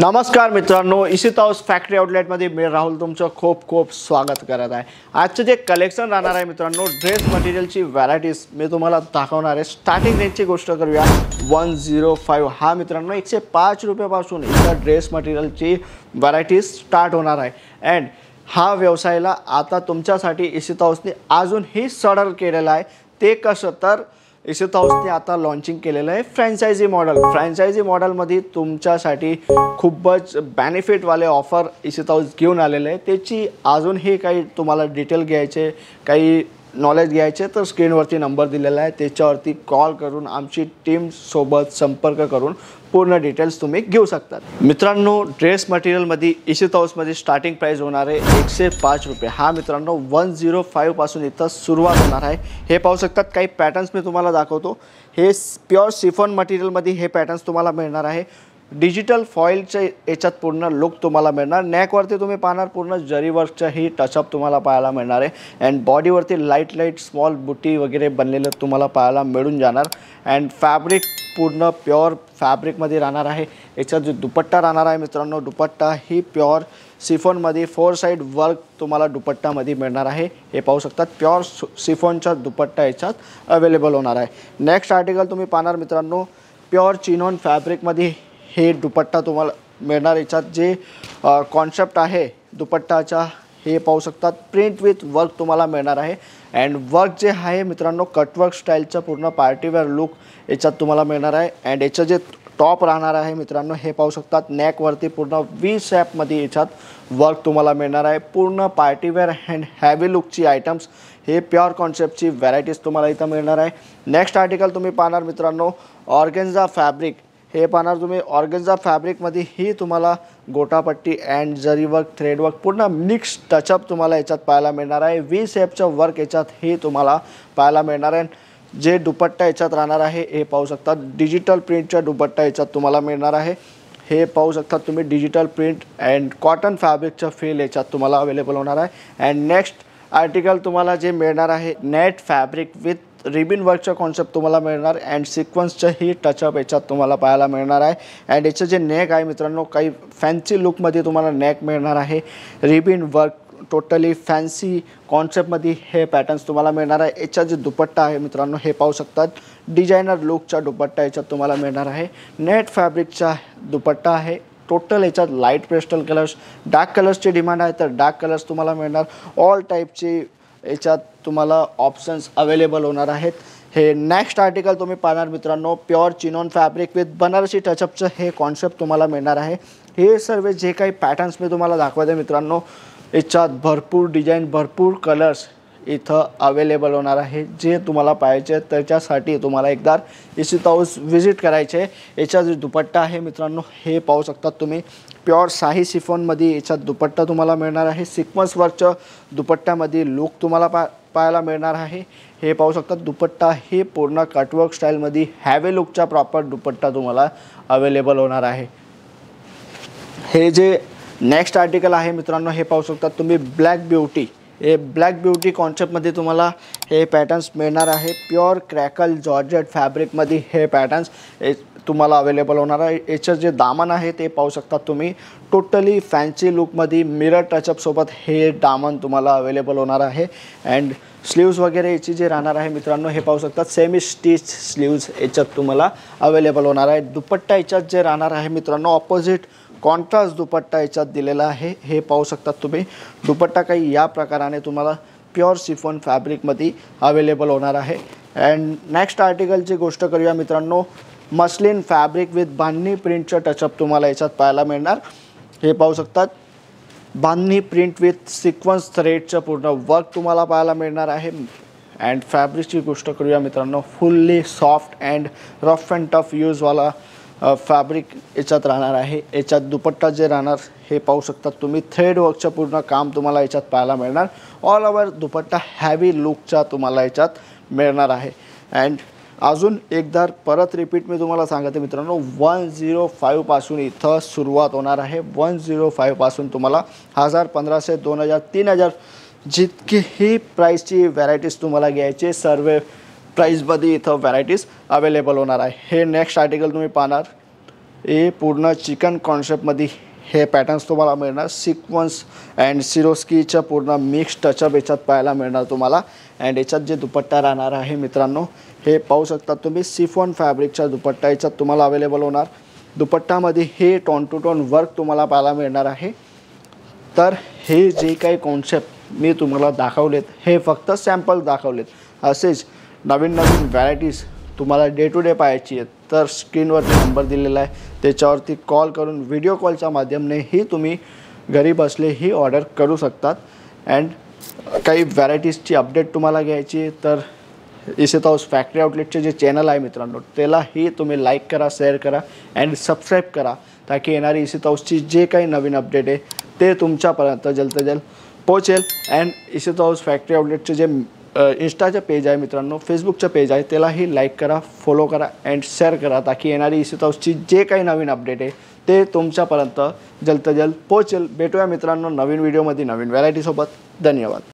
नमस्कार मित्रांनो, इशित house factory आउटलेटमध्ये मी राहुल तुमचं खूप खूप स्वागत करत आहे। आजचं जे कलेक्शन राहणार आहे मित्रांनो, ड्रेस मटेरियलची व्हरायटीज मी तुम्हाला दाखवणार आहे। स्टार्टिंग रेंजची गोष्ट करूया 105 हा मित्रांनो 105 रुपयापासून इथं ड्रेस मटेरियलची व्हरायटीज स्टार्ट होणार आहे। अँड हा व्यवसायाला आता तुमच्यासाठी इशित हाऊसने अजूनही सरळ केलेला आहे। ते कसं तर इशित हाऊसने आता लॉन्चिंग केलेलं आहे फ्रँचायझी मॉडेल। फ्रँचायझी मॉडेलमध्ये तुमच्यासाठी खूपच बेनिफिटवाले ऑफर इशित हाऊस घेऊन आलेले आहे। त्याची अजूनही काही तुम्हाला डिटेल घ्यायचे, काही नॉलेज घ्यायचे तर स्क्रीनवरती नंबर दिलेला आहे, त्याच्यावरती कॉल करून आमची टीम सोबत संपर्क करून पूर्ण डिटेल्स तुम्ही घेऊ शकता। मित्रांनो, ड्रेस मटेरियलमध्ये इशित हाऊसमध्ये स्टार्टिंग प्राइस होणार आहे 105 रुपये। हा मित्रांनो 105 पासून इथं सुरुवात होणार आहे। हे पाहू शकतात, काही पॅटर्न्स मी तुम्हाला दाखवतो। हे प्युअर शिफॉन मटेरियलमध्ये हे पॅटर्न्स तुम्हाला मिळणार आहे। डिजिटल फॉइलचे याच्यात पूर्ण लुक तुम्हाला मिळणार। नेकवरती तुम्ही पाहणार पूर्ण जरी वर्कचा ही टचअप तुम्हाला पाहायला मिळणार आहे। अँड बॉडीवरती लाईट स्मॉल बुटी वगैरे बनलेलं तुम्हाला पाहायला मिळून जाणार। अँड फॅब्रिक पूर्ण प्युअर फॅब्रिकमध्ये राहणार आहे। याचा जो दुपट्टा राहणार आहे मित्रांनो, दुपट्टा ही प्युअर शिफॉनमध्ये 4 साइड वर्क तुम्हाला दुपट्टामध्ये मिळणार आहे। हे पाहू शकतात, प्युअर शिफॉनचा दुपट्टा याच्यात अवेलेबल होणार आहे। नेक्स्ट आर्टिकल तुम्ही पाहणार मित्रांनो, प्युअर चिनॉन फॅब्रिकमध्ये हे दुपट्टा तुम्हाला मिळणार। याच्यात जे कॉन्सेप्ट आहे दुपट्टाचा हे पाहू शकतात, प्रिंट विथ वर्क तुम्हाला मिळणार आहे। अँड वर्क जे आहे मित्रांनो, कटवर्क स्टाईलचा पूर्ण पार्टीवेअर लुक याच्यात तुम्हाला मिळणार आहे। अँड याचं जे टॉप राहणार आहे मित्रांनो, हे पाहू शकतात, नेकवरती पूर्ण वी शेपमध्ये याच्यात वर्क तुम्हाला मिळणार आहे। पूर्ण पार्टीवेअर अँड हॅवी लुकची आयटम्स हे प्युअर कॉन्सेप्टची व्हरायटीज तुम्हाला इथं मिळणार आहे। नेक्स्ट आर्टिकल तुम्ही पाहणार मित्रांनो, ऑर्गेन्झा फॅब्रिक। हे पाहणार तुम्ही, ऑर्गेन्झा फॅब्रिकमध्ये ही तुम्हाला गोटापट्टी अँड जरी वर्क, थ्रेड वर्क पूर्ण मिक्स टचअप तुम्हाला याच्यात पाहायला मिळणार आहे। वी शेपचं वर्क याच्यात हे तुम्हाला पाहायला मिळणार आहे। जे दुपट्टा याच्यात राहणार आहे हे पाहू शकतात, डिजिटल प्रिंटचा दुपट्टा याच्यात तुम्हाला मिळणार आहे। हे पाहू शकतात तुम्ही, डिजिटल प्रिंट अँड कॉटन फॅब्रिकचं फील याच्यात तुम्हाला अवेलेबल होणार आहे। अँड नेक्स्ट आर्टिकल तुम्हाला जे मिळणार आहे, नेट फॅब्रिक विथ रिबिन वर्कचा कॉन्सेप्ट तुम्हाला मिळणार। अँड सिक्वन्सचं ही टचअप याच्यात तुम्हाला पाहायला मिळणार आहे। अँड याचं जे नेक आहे मित्रांनो, काही फॅन्सी लुकमध्ये तुम्हाला नेक मिळणार आहे। रिबिन वर्क टोटली फॅन्सी कॉन्सेप्टमध्ये हे पॅटर्न्स तुम्हाला मिळणार आहे। याचा जे दुपट्टा आहे मित्रांनो, हे पाहू शकतात, डिझायनर लुकचा दुपट्टा याच्यात तुम्हाला मिळणार आहे। नेट फॅब्रिकचा दुपट्टा आहे। टोटल याच्यात लाईट पेस्टल कलर्स, डार्क कलर्सची डिमांड आहे तर डार्क कलर्स तुम्हाला मिळणार। ऑल टाईपची याच्यात तुम्हाला ऑप्शन्स अवेलेबल होणार आहेत। हे नेक्स्ट आर्टिकल तुम्ही पाहणार मित्रांनो, pure chinon fabric with Banarasi टचअपचं हे कॉन्सेप्ट तुम्हाला मिळणार आहे। हे सर्व जे काही पॅटर्न्स मी तुम्हाला दाखवते मित्रांनो, याच्यात भरपूर डिझाईन, भरपूर कलर्स इथं अवेलेबल होणार आहे। जे तुम्हाला पाहिजे त्याच्यासाठी तुम्हाला एकदा इशित हाऊस व्हिजिट करायचे। याचा जो दुपट्टा आहे मित्रांनो, हे पाहू शकतात तुम्ही, प्युअर शाही शिफॉनमध्ये याच्यात दुपट्टा तुम्हाला मिळणार आहे। सिक्वन्स वर्कचं दुपट्ट्यामध्ये लुक तुम्हाला पाहायला मिळणार आहे। हे पाहू शकतात, दुपट्टा हे पूर्ण कटवर्क स्टाईलमध्ये हॅवी लुकचा प्रॉपर दुपट्टा तुम्हाला अवेलेबल होणार आहे। हे जे नेक्स्ट आर्टिकल आहे मित्रांनो, हे पाहू शकतात तुम्ही, ब्लॅक ब्युटी। हे ब्लॅक ब्युटी कॉन्सेप्टमध्ये तुम्हाला हे पॅटर्न्स मिळणार आहे। प्युअर क्रॅकल जॉर्जेट फॅब्रिकमध्ये हे पॅटर्न्स तुम्हाला अवेलेबल होणार आहे। याचं जे दामन आहे ते पाहू शकतात तुम्ही, टोटली फॅन्सी लुकमध्ये मिरर टचअपसोबत हे दामन तुम्हाला अवेलेबल होणार आहे। अँड स्लीव्स वगैरे याची जे राहणार आहे मित्रांनो, हे पाहू शकतात, सेमी स्टिच स्लीव्स याच्यात तुम्हाला अवेलेबल होणार आहे। दुपट्टा याच्यात जे राहणार आहे मित्रांनो, ऑपोजिट कॉन्ट्रास्ट दुपट्टा याच्यात दिलेला आहे। हे पाहू शकतात तुम्ही, दुपट्टा काही या प्रकाराने तुम्हाला प्युअर शिफॉन फॅब्रिकमध्ये अवेलेबल होणार आहे। अँड नेक्स्ट आर्टिकलची गोष्ट करूया मित्रांनो, मस्लिन फॅब्रिक विथ बांधणी प्रिंटचं टचअप तुम्हाला याच्यात पाहायला मिळणार। हे पाहू शकतात, बांधणी प्रिंट विथ सिक्वन्स थ्रेडचं पूर्ण वर्क तुम्हाला पाहायला मिळणार आहे। अँड फॅब्रिकची गोष्ट करूया मित्रांनो, fully soft and rough and tough यूजवाला फॅब्रिक याच्यात राहणार आहे। याच्यात दुपट्टा जे राहणार हे पाहू शकतात तुम्ही, थ्रेड वर्कचं पूर्ण काम तुम्हाला याच्यात पाहायला मिळणार। ऑल ओव्हर दुपट्टा हॅवी लुकचा तुम्हाला याच्यात मिळणार आहे। अँड अजून एकदा परत रिपीट मी तुम्हाला सांगते मित्रांनो, 105 पासून इथं सुरुवात होणार आहे। 105 पासून तुम्हाला 1000, 1500, 2000, 3000 जितकीही प्राईसची व्हरायटीज तुम्हाला घ्यायची सर्व प्राइसमध्ये इथं व्हरायटीज अवेलेबल होणार आहे। हे नेक्स्ट आर्टिकल तुम्ही पाहणार, हे पूर्ण चिकन कॉन्सेप्टमध्ये हे पॅटर्न्स तुम्हाला मिळणार. सिक्वन्स अँड सिरोस्कीच्या पूर्ण मिक्स टचअप याच्यात पाहायला मिळणार तुम्हाला. अँड याच्यात जे दुपट्टा राहणार आहे मित्रांनो, हे पाहू शकता तुम्ही. सिफॉन फॅब्रिकचा दुपट्टा याच्यात तुम्हाला अवेलेबल होणार. दुपट्टामध्ये हे टोन टू टोन वर्क तुम्हाला पाहायला मिळणार आहे. तर हे जे काही कॉन्सेप्ट मी तुम्हाला दाखवलेत हे फक्त सॅम्पल दाखवलेत. असेच नवीन नवीन व्हरायटीज तुम्हाला डे टू डे पाहायची आहेत तर स्क्रीनवरती नंबर दिलेला आहे, त्याच्यावरती कॉल करून व्हिडिओ कॉलच्या माध्यमानेही तुम्ही घरी बसले ही ऑर्डर करू शकतात. अँड काही व्हरायटीजची अपडेट तुम्हाला घ्यायची तर इशिता हाऊस फॅक्टरी आउटलेटचे जे चॅनल आहे मित्रांनो त्यालाही तुम्ही लाईक करा, शेअर करा अँड सबस्क्राईब करा, ताकी येणारी इशिता हाऊसची जे काही नवीन अपडेट आहे ते तुमच्यापर्यंत जल्द पोहोचेल. अँड इशिता हाऊस फॅक्टरी आउटलेटचे जे इंस्टाचं पेज आहे मित्रांनो, फेसबुकचं पेज आहे, त्यालाही लाईक करा, फॉलो करा अँड शेअर करा, ताकी येणारी इशिता हाऊसची जे काही नवीन अपडेट आहे ते तुमच्यापर्यंत जल्द पोहोचेल. भेटूया मित्रांनो नवीन व्हिडिओमध्ये नवीन व्हरायटीसोबत. धन्यवाद.